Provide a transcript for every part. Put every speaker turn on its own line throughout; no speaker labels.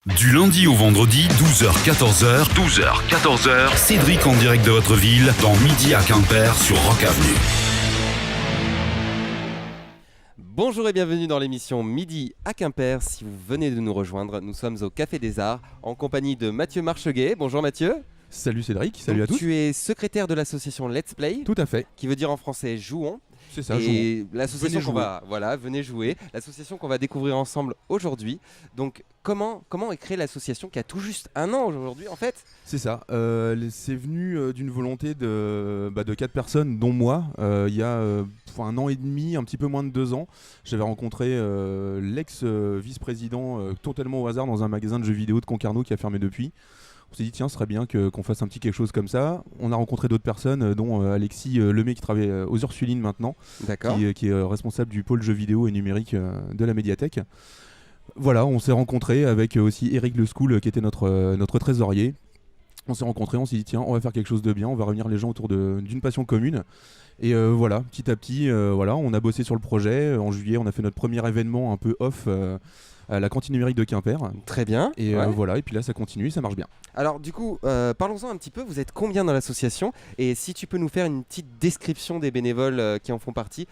Du lundi au vendredi, 12h-14h, Cédric en direct de votre ville, dans Midi à Quimper sur Rock Avenue.
Bonjour et bienvenue dans l'émission Midi à Quimper. Si vous venez de nous rejoindre, nous sommes au Café des Arts en compagnie de Mathieu Marcheguet. Bonjour Mathieu.
Salut Cédric, salut
Donc,
à tous.
Tu es secrétaire de l'association Let's Play,
Tout à fait,
qui veut dire en français Jouons.
c'est ça.
Et l'association
Venez
jouer, l'association qu'on va découvrir ensemble aujourd'hui. Donc comment est créée l'association qui a tout juste un an aujourd'hui en fait?
C'est ça. C'est venu d'une volonté de 4 personnes, dont moi. Il y a un an et demi, un petit peu moins de 2 ans, j'avais rencontré l'ex-vice-président totalement au hasard dans un magasin de jeux vidéo de Concarneau qui a fermé depuis. On s'est dit tiens, ce serait bien qu'on fasse un petit quelque chose comme ça. On a rencontré d'autres personnes, dont Alexis Lemay qui travaille aux Ursulines maintenant, qui est responsable du pôle jeux vidéo et numérique de la médiathèque. Voilà, on s'est rencontré avec aussi Eric Le School qui était notre trésorier. On s'est rencontrés, on s'est dit tiens, on va faire quelque chose de bien, on va réunir les gens autour d'une passion commune. Et voilà, petit à petit, on a bossé sur le projet. En juillet, on a fait notre premier événement un peu off à la cantine numérique de Quimper.
Très bien.
Et voilà, et puis là ça continue, ça marche bien.
Alors du coup, parlons-en un petit peu, vous êtes combien dans l'association? Et si tu peux nous faire une petite description des bénévoles qui en font partie,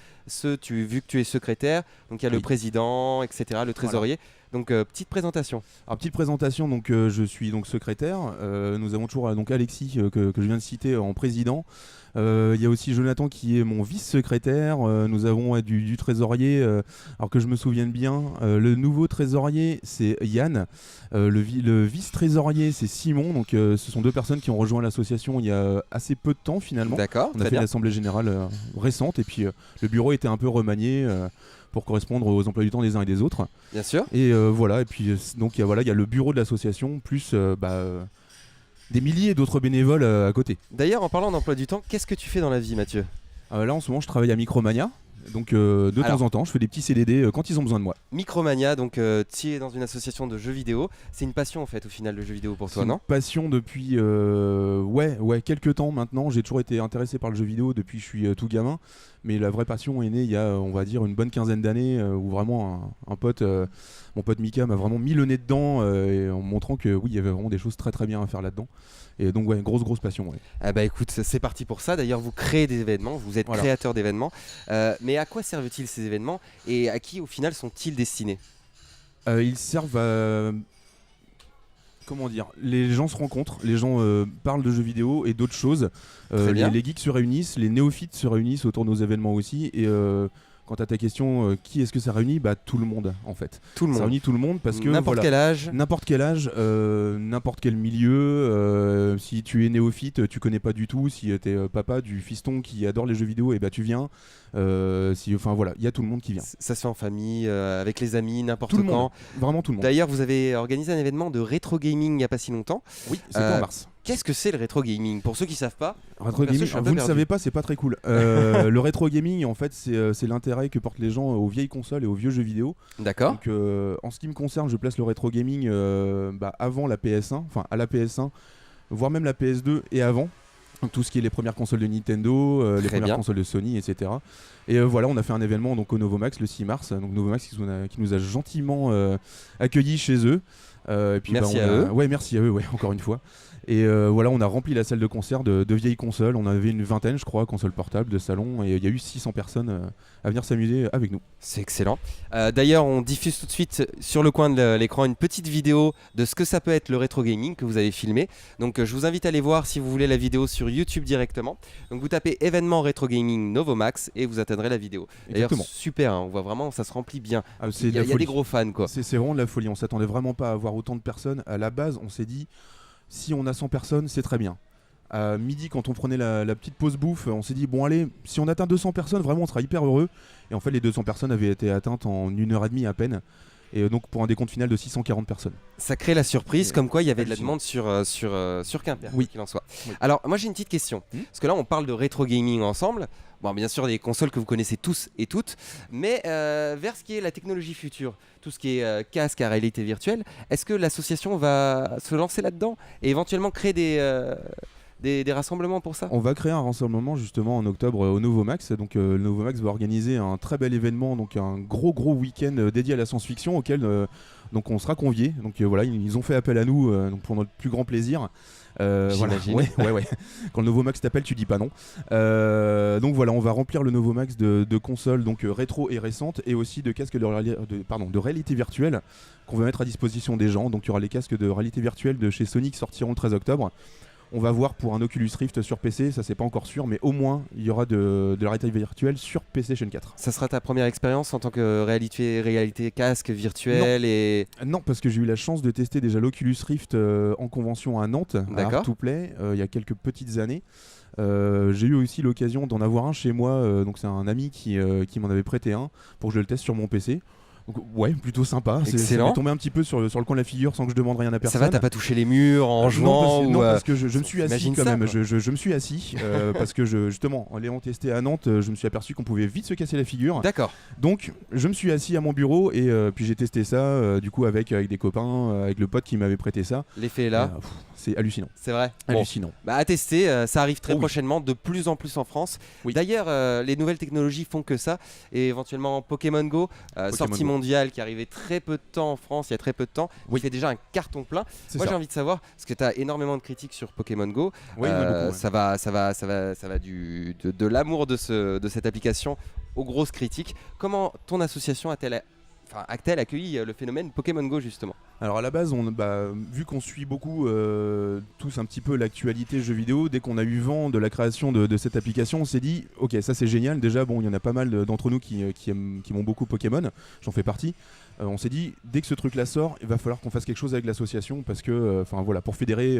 vu que tu es secrétaire, donc il y a le président, etc., le trésorier. Voilà. Donc petite présentation.
Alors petite présentation, donc je suis donc secrétaire, nous avons toujours donc Alexis que je viens de citer en président. Il y a aussi Jonathan qui est mon vice-secrétaire, nous avons du trésorier, alors que je me souvienne bien, le nouveau trésorier c'est Yann, le vice-trésorier c'est Simon, donc ce sont deux personnes qui ont rejoint l'association il y a assez peu de temps finalement.
D'accord,
on a fait l'assemblée générale récente et puis le bureau était un peu remanié pour correspondre aux emplois du temps des uns et des autres.
Bien sûr.
Et voilà, et puis donc il y a le bureau de l'association plus des milliers d'autres bénévoles à côté.
D'ailleurs, en parlant d'emploi du temps, qu'est-ce que tu fais dans la vie, Mathieu?
Là, en ce moment, je travaille à Micromania. Donc temps en temps, je fais des petits CDD quand ils ont besoin de moi.
Micromania, donc tu es dans une association de jeux vidéo. C'est une passion en fait au final le jeu vidéo pour toi, non?
C'est une passion depuis quelques temps maintenant. J'ai toujours été intéressé par le jeu vidéo depuis que je suis tout gamin. Mais la vraie passion est née il y a, on va dire, une bonne quinzaine d'années où vraiment mon pote Mika m'a vraiment mis le nez dedans et en montrant que oui, il y avait vraiment des choses très très bien à faire là-dedans. Et donc grosse passion. Ouais.
Ah bah écoute, c'est parti pour ça. D'ailleurs, vous créez des événements, vous êtes créateur d'événements. Mais à quoi servent-ils ces événements et à qui au final sont-ils destinés?
Ils servent à... Comment dire, les gens se rencontrent, les gens parlent de jeux vidéo et d'autres choses. Les geeks se réunissent, les néophytes se réunissent autour de nos événements aussi. Et quant à ta question, qui est-ce que ça réunit? Tout le monde en fait.
Tout le monde.
Ça réunit tout le monde parce que
n'importe quel âge,
n'importe quel milieu. Si tu es néophyte, tu connais pas du tout. Si tu es papa du fiston qui adore les jeux vidéo, et tu viens. Il y a tout le monde qui vient.
Ça se fait en famille, avec les amis, n'importe
tout
quand.
Vraiment tout le monde.
D'ailleurs, vous avez organisé un événement de rétro gaming il n'y a pas si longtemps.
Oui, c'était en mars.
Qu'est-ce que c'est le rétro gaming? Pour ceux qui ne savent pas,
rétro gaming, vous ne savez pas, c'est pas très cool. Le rétro gaming, en fait, c'est l'intérêt que portent les gens aux vieilles consoles et aux vieux jeux vidéo.
D'accord.
Donc, en ce qui me concerne, je place le rétro gaming avant la PS1, enfin à la PS1, voire même la PS2 et avant. Donc, tout ce qui est les premières consoles de Nintendo, les premières consoles de Sony, etc. Et on a fait un événement donc, au Novomax le 6 mars. Donc Novomax qui nous a gentiment accueillis chez eux. Et puis,
merci à eux.
Ouais, merci à eux, encore une fois. Et on a rempli la salle de concert de vieilles consoles. On avait une vingtaine, je crois, consoles portables de salon. Et il y a eu 600 personnes à venir s'amuser avec nous.
C'est excellent. D'ailleurs, on diffuse tout de suite sur le coin de l'écran une petite vidéo de ce que ça peut être le rétro gaming que vous avez filmé. Donc je vous invite à aller voir si vous voulez la vidéo sur YouTube directement. Donc vous tapez événement rétro gaming Novomax et vous atteindrez la vidéo. D'ailleurs, super, on voit vraiment, ça se remplit bien. Il y a des gros fans, quoi.
C'est vraiment de la folie. On s'attendait vraiment pas à avoir autant de personnes. À la base, on s'est dit... Si on a 100 personnes, c'est très bien. À midi, quand on prenait la petite pause bouffe, on s'est dit, bon allez, si on atteint 200 personnes, vraiment on sera hyper heureux. Et en fait, les 200 personnes avaient été atteintes en 1h30 à peine. Et donc pour un décompte final de 640 personnes.
Ça crée la surprise, comme quoi il y avait de la demande sur Quimper,
oui.
Qu'il en soit. Oui. Alors moi j'ai une petite question, parce que là on parle de rétro gaming ensemble. Bon, bien sûr des consoles que vous connaissez tous et toutes, mais vers ce qui est la technologie future, tout ce qui est casque à réalité virtuelle, est-ce que l'association va se lancer là-dedans et éventuellement créer des rassemblements pour ça?
On va créer un rassemblement justement en octobre au Novomax. Donc le Novomax va organiser un très bel événement, donc un gros week-end dédié à la science-fiction auquel donc on sera conviés. Donc voilà, ils ont fait appel à nous donc pour notre plus grand plaisir. Voilà. Ouais. Quand le Novomax t'appelle, tu dis pas non. Donc voilà, on va remplir le Novomax de consoles donc rétro et récentes, et aussi de casques de réalité virtuelle qu'on va mettre à disposition des gens. Donc il y aura les casques de réalité virtuelle de chez Sony qui sortiront le 13 octobre. On va voir pour un Oculus Rift sur PC, ça c'est pas encore sûr, mais au moins il y aura de la réalité virtuelle sur PlayStation 4.
Ça sera ta première expérience en tant que réalité casque virtuel?
Non, parce que j'ai eu la chance de tester déjà l'Oculus Rift en convention à Nantes, à Art2Play, il y a quelques petites années. J'ai eu aussi l'occasion d'en avoir un chez moi, donc c'est un ami qui m'en avait prêté un pour que je le teste sur mon PC. Donc, ouais, plutôt sympa. Ça m'est tombé un petit peu sur le coin de la figure sans que je demande rien à personne.
Ça va, t'as pas touché les murs en jouant?
Non, parce que je me suis assis quand même. Je me suis assis parce que justement, en l'ayant testé à Nantes, je me suis aperçu qu'on pouvait vite se casser la figure.
D'accord.
Donc, je me suis assis à mon bureau et puis j'ai testé ça du coup avec des copains, avec le pote qui m'avait prêté ça.
L'effet est là.
C'est hallucinant.
C'est vrai.
Hallucinant.
Bon. À tester, ça arrive très prochainement, de plus en plus en France.
Oui.
D'ailleurs, les nouvelles technologies font que ça. Et éventuellement Pokémon Go, sortie mondiale qui arrivait très peu de temps en France, il y a très peu de temps, il fait déjà un carton plein. Moi j'ai envie de savoir, parce que tu as énormément de critiques sur Pokémon Go, ça va de l'amour de cette application aux grosses critiques. Comment ton association a-t-elle accueilli le phénomène Pokémon Go justement?
Alors à la base, vu qu'on suit beaucoup tous un petit peu l'actualité jeux vidéo, dès qu'on a eu vent de la création de cette application, on s'est dit ok, ça c'est génial. Déjà bon, il y en a pas mal d'entre nous qui aiment beaucoup Pokémon, j'en fais partie. On s'est dit dès que ce truc là sort, il va falloir qu'on fasse quelque chose avec l'association parce que pour fédérer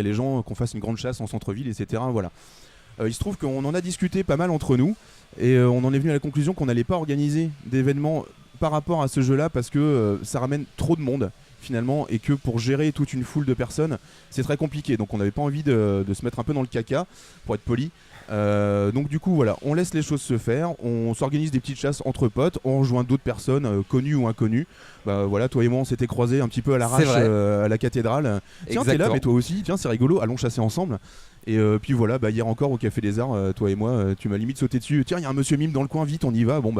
les gens, qu'on fasse une grande chasse en centre-ville, etc. Voilà. Il se trouve qu'on en a discuté pas mal entre nous et on en est venu à la conclusion qu'on n'allait pas organiser d'événements par rapport à ce jeu-là parce que ça ramène trop de monde finalement et que pour gérer toute une foule de personnes, c'est très compliqué. Donc on n'avait pas envie de se mettre un peu dans le caca, pour être poli. Donc du coup voilà, on laisse les choses se faire, on s'organise des petites chasses entre potes, on rejoint d'autres personnes connues ou inconnues. Voilà, toi et moi on s'était croisés un petit peu à l'arrache à la cathédrale. Tiens, t'es là, mais toi aussi, tiens, c'est rigolo, allons chasser ensemble. Et puis voilà, hier encore au Café des Arts, toi et moi, tu m'as limite sauté dessus. Tiens, il y a un monsieur mime dans le coin, vite, on y va. Bon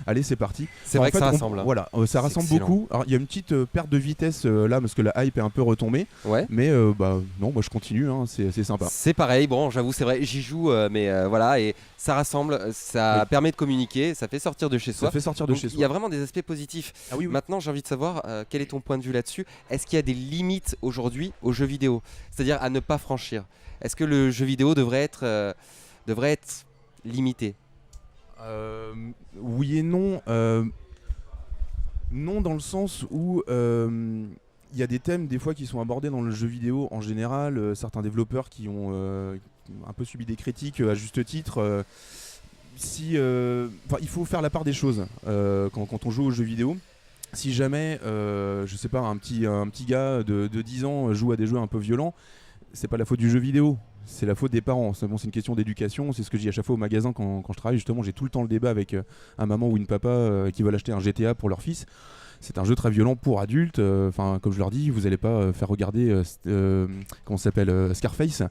allez, c'est parti.
C'est vrai que ça rassemble.
Voilà, ça rassemble beaucoup. Alors il y a une petite perte de vitesse là parce que la hype est un peu retombée. Ouais. Mais non, moi je continue, hein, c'est sympa.
C'est pareil, bon, j'avoue, c'est vrai, j'y joue, mais voilà, et ça rassemble, ça permet de communiquer, ça fait sortir de chez soi.
Ça fait sortir de chez soi.
Il y a vraiment des aspects positifs.
Ah oui.
Maintenant, j'ai envie de savoir quel est ton point de vue là-dessus. Est-ce qu'il y a des limites aujourd'hui aux jeux vidéo, c'est-à-dire à ne pas franchir? Est-ce que le jeu vidéo devrait être limité?
Oui et non. Non, dans le sens où il y a des thèmes des fois qui sont abordés dans le jeu vidéo en général. Certains développeurs qui ont un peu subi des critiques à juste titre. Il faut faire la part des choses quand on joue aux jeux vidéo. Si jamais, je sais pas, un petit gars de 10 ans joue à des jeux un peu violents, c'est pas la faute du jeu vidéo, c'est la faute des parents. C'est une question d'éducation, c'est ce que je dis à chaque fois au magasin quand je travaille. Justement, j'ai tout le temps le débat avec un maman ou une papa qui veulent acheter un GTA pour leur fils. C'est un jeu très violent pour adultes. Comme je leur dis, vous n'allez pas faire regarder comment ça s'appelle, Scarface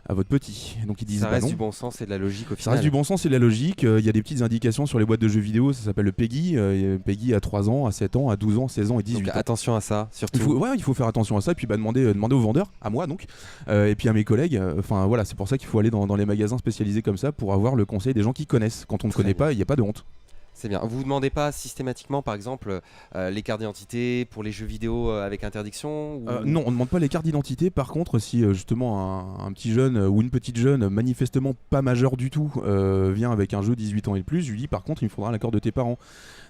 à votre petit. Donc ils disent
ça reste
non.
Du bon sens et de la logique au final.
Ça reste du bon sens et de la logique. Il y a des petites indications sur les boîtes de jeux vidéo, ça s'appelle le PEGI. PEGI à 3 ans, à 7 ans, à 12 ans, 16 ans et 18
donc,
ans.
Attention à ça, surtout.
Il faut faire attention à ça et puis demander aux vendeurs, à moi donc, et puis à mes collègues. Voilà, c'est pour ça qu'il faut aller dans les magasins spécialisés comme ça pour avoir le conseil des gens qui connaissent. Quand on ne connaît pas, il n'y a pas de honte.
C'est bien. Vous ne demandez pas systématiquement, par exemple, les cartes d'identité pour les jeux vidéo avec interdiction ou...
Non, on ne demande pas les cartes d'identité. Par contre, si justement un petit jeune ou une petite jeune, manifestement pas majeur du tout, vient avec un jeu 18 ans et plus, je lui dis par contre, il me faudra l'accord de tes parents.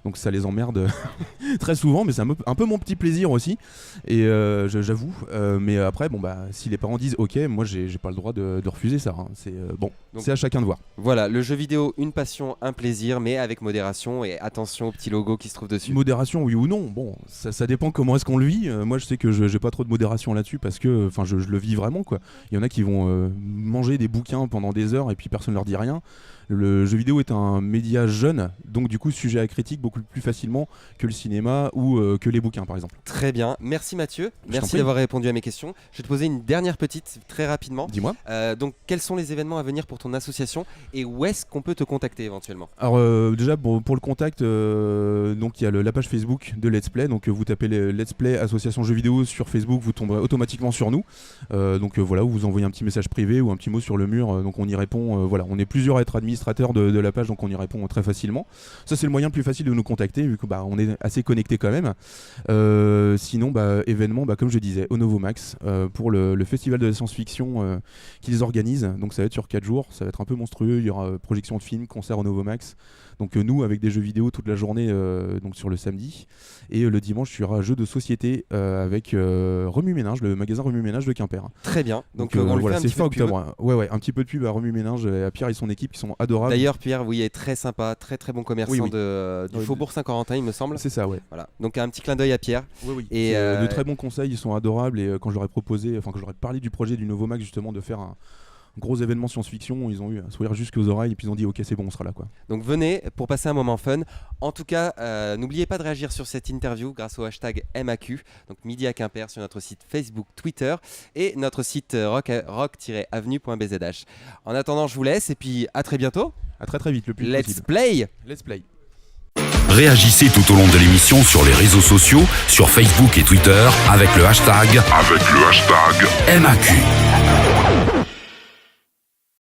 Donc ça les emmerde très souvent, mais c'est un peu mon petit plaisir aussi. Et j'avoue. Mais après, si les parents disent ok, moi j'ai pas le droit de refuser ça. Hein. C'est à chacun de voir.
Voilà, le jeu vidéo, une passion, un plaisir, mais avec modération et attention au petit logo qui se trouve dessus.
Modération, oui ou non. Bon, ça dépend comment est-ce qu'on le vit. Moi, je sais que j'ai pas trop de modération là-dessus parce que, je le vis vraiment quoi. Il y en a qui vont manger des bouquins pendant des heures et puis personne leur dit rien. Le jeu vidéo est un média jeune, donc du coup sujet à critique beaucoup plus facilement que le cinéma ou que les bouquins par exemple.
Très bien, merci Mathieu, merci d'avoir répondu à mes questions. Je vais te poser une dernière petite, très rapidement.
Dis-moi.
Donc quels sont les événements à venir pour ton association et où est-ce qu'on peut te contacter éventuellement?
Alors déjà pour le contact, donc il y a la page Facebook de Let's Play, donc vous tapez Let's Play Association Jeux Vidéo sur Facebook, vous tomberez automatiquement sur nous. Donc voilà, vous envoyez un petit message privé ou un petit mot sur le mur, donc on y répond. Voilà, on est plusieurs à être administrateurs de la page, donc on y répond très facilement. Ça c'est le moyen le plus facile de nous contacter vu que on est assez connectés quand même. Sinon événement, comme je disais, au Novomax pour le festival de la science-fiction qu'ils organisent. Donc ça va être sur 4 jours, ça va être un peu monstrueux. Il y aura projection de films, concert au Novomax. Donc nous avec des jeux vidéo toute la journée, donc sur le samedi, et le dimanche il y aura jeu de société avec Remue Ménage, le magasin Remue Ménage de Quimper.
Très bien. Donc
on voilà, c'est fin octobre. Ouais, un petit peu de pub à Remue Ménage, à Pierre et son équipe qui sont adorables.
D'ailleurs Pierre, oui, est très sympa, très bon commerçant du Faubourg Saint-Corentin, il me semble.
C'est ça, ouais.
Voilà. Donc un petit clin d'œil à Pierre.
Oui. Et de très bons conseils, ils sont adorables. Et quand je leur ai proposé, quand je leur ai parlé du projet du Novomax justement de faire un gros événement science-fiction, ils ont eu un sourire jusqu'aux oreilles et puis ils ont dit ok c'est bon, on sera là quoi.
Donc venez pour passer un moment fun. En tout cas, n'oubliez pas de réagir sur cette interview grâce au hashtag MAQ, donc Midi à Quimper sur notre site Facebook, Twitter et notre site rock-avenue.bzh. En attendant, je vous laisse et puis à très bientôt.
À très vite, le plus
Let's
possible.
play.
Let's play.
Réagissez tout au long de l'émission sur les réseaux sociaux, sur Facebook et Twitter avec le hashtag MAQ.